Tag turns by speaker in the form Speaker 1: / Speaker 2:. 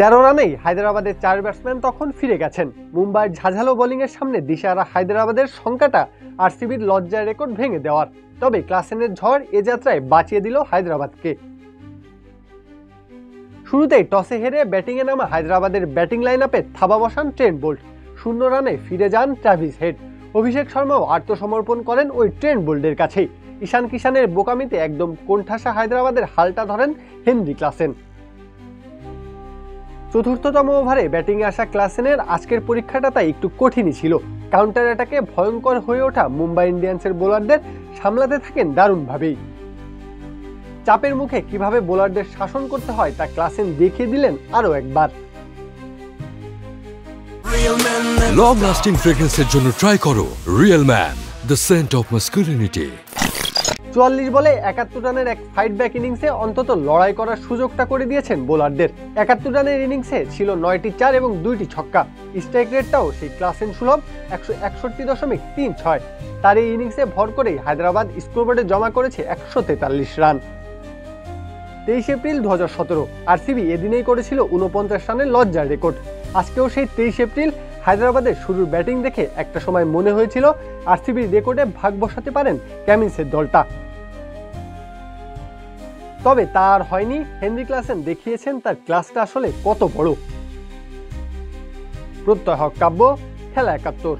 Speaker 1: 13 রানেই হায়দ্রাবাদের 4 ব্যাটসম্যান তখন ফিরে গেছেন। মুম্বাইয়ের ঝাঝালো বোলিংয়ের সামনে দিশাহারা হায়দ্রাবাদের সংখ্যাটা আরসিবির লজ্জার রেকর্ড ভেঙে দেওয়ার। তবে ক্লাসেনের ঝড় এ যাত্রায় বাঁচিয়ে দিল হায়দ্রাবাদকে। শুরুতেই টসে হেরে ব্যাটিংয়ে নামা হায়দ্রাবাদের ব্যাটিং লাইন আপে থাবা বসান ট্রেন্ট বোল্ট। 0 রানে ফিরে যান ট্রাভিস হেড। অভিষেক শর্মাও আত্মসমর্পণ করেন ওই ট্রেন্ট বোল্টের কাছেই। ঈশান কিষানের বোকামিতে একদম কোণঠাসা হায়দ্রাবাদের হালটা ধরেন হেনরি ক্লাসেন। চতুর্থতম ওভারে ব্যাটিংয়ে আসা ক্লাসেনের আজকের পরীক্ষাটা তাই একটু কঠিনই ছিল। কাউন্টার অ্যাটাকে ভয়ঙ্কর হয়ে ওঠা মুম্বাই ইন্ডিয়ান্সের বোলারদের সামলাতে থাকেন দারুণভাবেই। চাপের মুখে কিভাবে বোলারদের শাসন করতে হয় তা ক্লাসেন দেখিয়ে দিলেন আরও একবার।
Speaker 2: লং লাস্টিং ফ্রেগ্রেন্সের জন্য ট্রাই করো real man, the scent of masculinity.
Speaker 1: 44 বলে 71 রানের এক ফাইট ব্যাক ইনিংসে অন্তত লড়াই করার সুযোগটা করে দিয়েছেন বোলারদের। 71 রানের ইনিংসে ছিল 9টি 4 এবং 2টি ছক্কা। স্ট্রাইক রেটটাও সেই ক্লাসেন সুলভ 161.36। তার এই ইনিংসে ভর করেই হায়দ্রাবাদ স্কোরবোর্ডে জমা করেছে 143 রান। 23 এপ্রিল 2017 আরসিবি এদিনেই করেছিল 49 রানের লজ্জার রেকর্ড। আজকেও সেই 23 এপ্রিল হায়দ্রাবাদের শুরুর ব্যাটিং দেখে একটা সময় মনে হয়েছিল আরসিবির রেকর্ডে ভাগ বসাতে পারেন কামিন্সের দলটা। তবে তা আর হয়নি। হেনরি ক্লাসেন দেখিয়েছেন তার ক্লাসটা আসলে কত বড়। প্রত্যয় হক কাব্য, খেলা 71।